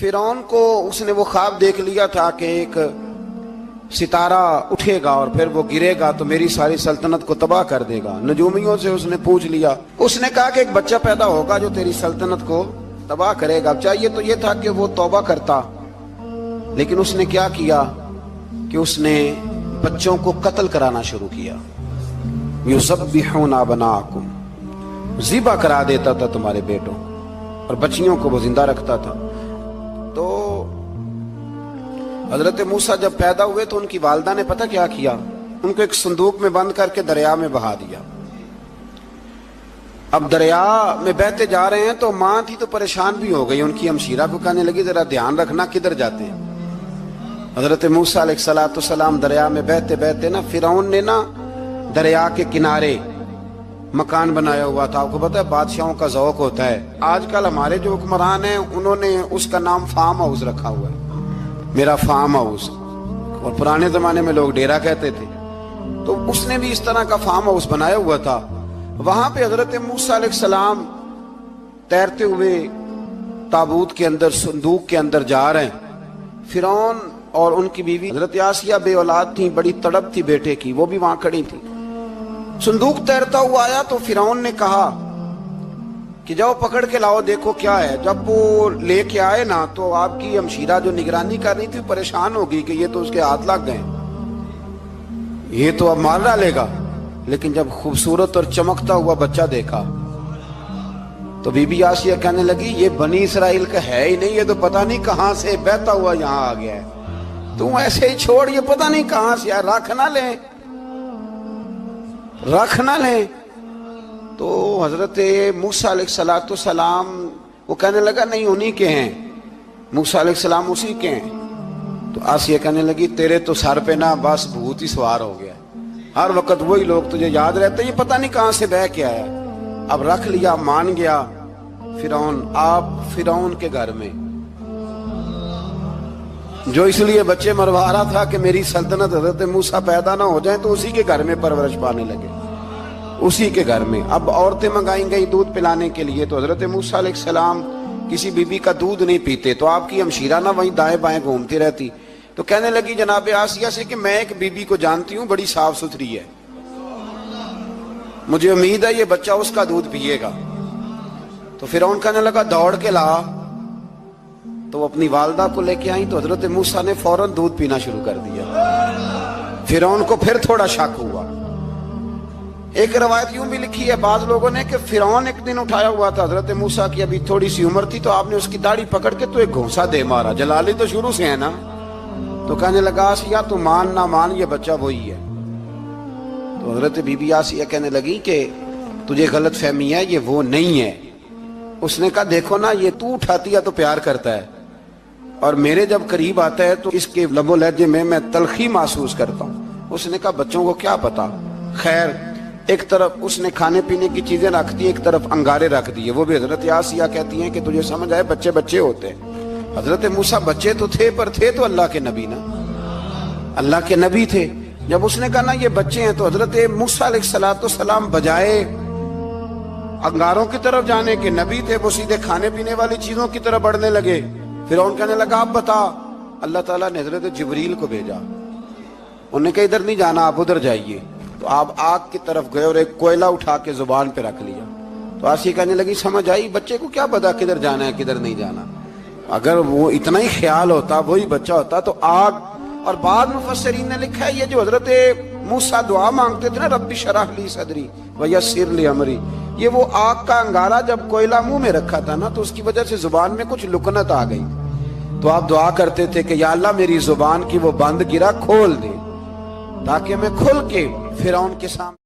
फिरौन को उसने वो ख्वाब देख लिया था कि एक सितारा उठेगा और फिर वो गिरेगा तो मेरी सारी सल्तनत को तबाह कर देगा। नजूमियों से उसने पूछ लिया, उसने कहा कि एक बच्चा पैदा होगा जो तेरी सल्तनत को तबाह करेगा। चाहिए तो ये था कि वो तौबा करता, लेकिन उसने क्या किया कि उसने बच्चों को कत्ल कराना शुरू किया। युज़ब्बिहूना अबनाअकुम, ज़िबा करा देता था तुम्हारे बेटों, और बच्चियों को वो जिंदा रखता था। तो हजरत मूसा जब पैदा हुए तो उनकी वालिदा ने पता क्या किया, उनको एक संदूक में बंद करके दरिया में बहा दिया। अब दरिया में बहते जा रहे हैं तो माँ थी तो परेशान भी हो गई, उनकी हमशीरा को कहने लगी जरा ध्यान रखना किधर जाते हैं। हजरत मूसा अलैहिस्सलाम दरिया में बहते बहते ना फिरौन ने ना दरिया के किनारे मकान बनाया हुआ था। आपको पता है बादशाहों का ज़ौक होता है। आजकल हमारे जो हुक्मरान हैं उन्होंने उसका नाम फार्म हाउस रखा हुआ है, मेरा फार्म हाउस, और पुराने जमाने में लोग डेरा कहते थे। तो उसने भी इस तरह का फार्म हाउस बनाया हुआ था। वहां पे हजरत मूसा अलैहिस्सलाम तैरते हुए ताबूत के अंदर, संदूक के अंदर जा रहे हैं। फिरौन और उनकी बीवी हजरत आसिया बे औलाद थी, बड़ी तड़प थी बेटे की, वो भी वहां खड़ी थी। संदूक तैरता हुआ आया तो फिरौन ने कहा कि जाओ पकड़ के लाओ, देखो क्या है। जब वो लेके आए ना तो आपकी हमशीरा जो निगरानी कर रही थी परेशान हो गई कि ये तो उसके हाथ लग गए, ये तो अब मार डालेगा। लेकिन जब खूबसूरत और चमकता हुआ बच्चा देखा तो बीबी आसिया कहने लगी ये बनी इसराइल का है ही नहीं, ये तो पता नहीं कहां से बहता हुआ यहां आ गया है। तू ऐसे ही छोड़, ये पता नहीं कहां से, रख ना ले, रख ना ले। तो हजरत मूसा अलैहिस्सलाम वो कहने लगा नहीं उन्हीं के हैं, मूसा अलैहिस्सलाम उसी के हैं। तो आसिया कहने लगी तेरे तो सर पे ना बस भूत ही सवार हो गया, हर वक्त वही लोग तुझे याद रहते, ये पता नहीं कहां से बह के आया। अब रख लिया, मान गया फिरौन। आप फिरौन के घर में जो इसलिए बच्चे मरवा रहा था कि मेरी सल्तनत हजरत मूसा पैदा ना हो जाए, तो उसी के घर में परवरिश पाने लगे, उसी के घर में। अब औरतें मंगाई गई दूध पिलाने के लिए, तो हजरत मूसा अलैहिस्सलाम किसी बीबी का दूध नहीं पीते, तो आपकी हमशीरा ना वहीं दाएं बाएं घूमती रहती। तो कहने लगी जनाब आसिया से कि मैं एक बीबी को जानती हूँ, बड़ी साफ सुथरी है, मुझे उम्मीद है ये बच्चा उसका दूध पिएगा। तो फिरौन कहने लगा दौड़ के ला। तो अपनी वालिदा को लेके आई तो हजरत मूसा ने फौरन दूध पीना शुरू कर दिया। फिरौन को फिर थोड़ा शक हुआ। एक रवायत यूं भी लिखी है बाज लोगों ने कि फिरौन एक दिन उठाया हुआ था हजरत मूसा की, अभी थोड़ी सी उम्र थी, तो आपने उसकी दाढ़ी पकड़ के तो एक घूंसा दे मारा। जलाली तो शुरू से है ना। तो कहने लगा आसिया तू मान ना मान, ये बच्चा वही है। तो हजरत बीबी आसिया कहने लगी कि तुझे गलत फहमी है, ये वो नहीं है। उसने कहा देखो ना, ये तू उठाती है तो प्यार करता है, और मेरे जब करीब आता है तो इसके लबो लहजे में मैं तलखी महसूस करता हूँ। उसने कहा बच्चों को क्या पता। खैर एक तरफ उसने खाने पीने की चीजें रख दी, एक तरफ अंगारे रख दिए। वो भी हजरत आसिया कहती हैं कि तुझे समझ आए बच्चे बच्चे होते हैं। हजरत मूसा बच्चे तो थे, पर थे तो अल्लाह के नबी ना, अल्लाह के नबी थे। जब उसने कहा ना ये बच्चे हैं, तो हजरत मूसा अलैहिस्सलाम बजाए अंगारों की तरफ जाने के, नबी थे, वो सीधे खाने पीने वाली चीजों की तरफ बढ़ने लगे। फिर उन कहने लगा आप बता। अल्लाह ताला ने हजरत जिब्रील को भेजा, उन्होंने कहा इधर नहीं जाना, आप उधर जाइए। तो आप आग की तरफ गए और एक कोयला उठा के जुबान पे रख लिया। तो आसिया कहने लगी समझ आई, बच्चे को क्या पता किधर जाना है किधर नहीं जाना। अगर वो इतना ही ख्याल होता, वही बच्चा होता तो आग। और बाद मुफस्सिरीन ने लिखा है ये जो हजरत मूसा दुआ मांगते थे ना, रब्बी शरह ली सदरी व यस्सिर ली अमरी, ये वो आग का अंगारा जब कोयला मुंह में रखा था ना, तो उसकी वजह से जुबान में कुछ लुकनत आ गई। तो आप दुआ करते थे कि या अल्लाह मेरी जुबान की वो बंद गिरा खोल दे, ताकि मैं खुल के फिरौन के सामने